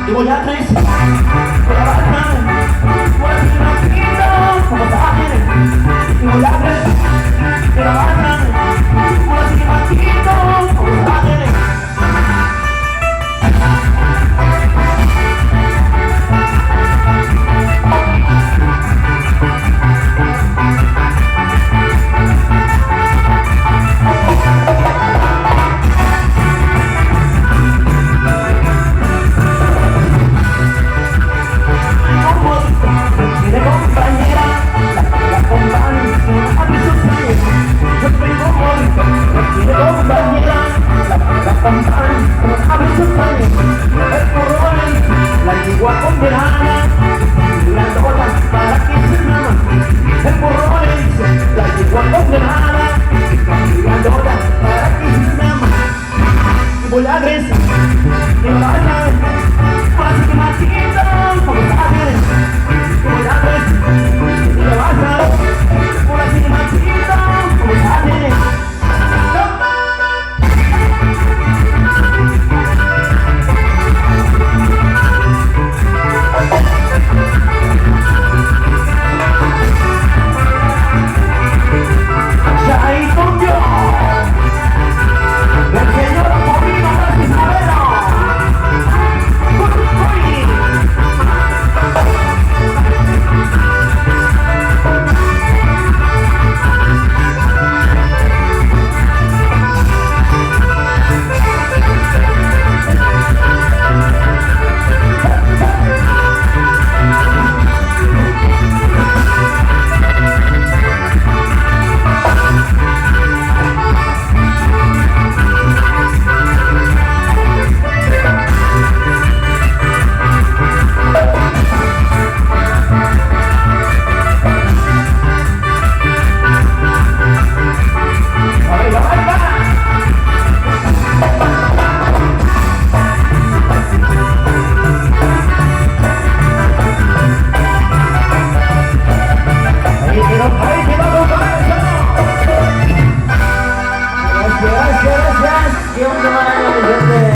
Y voy a tres, voy a bajar, voy a hacer una quinta, como bajen. Y voy a tres, voy a bajar, voy a hacer una quinta, como bajen. Abre sus años, el porrón, la antigua condena.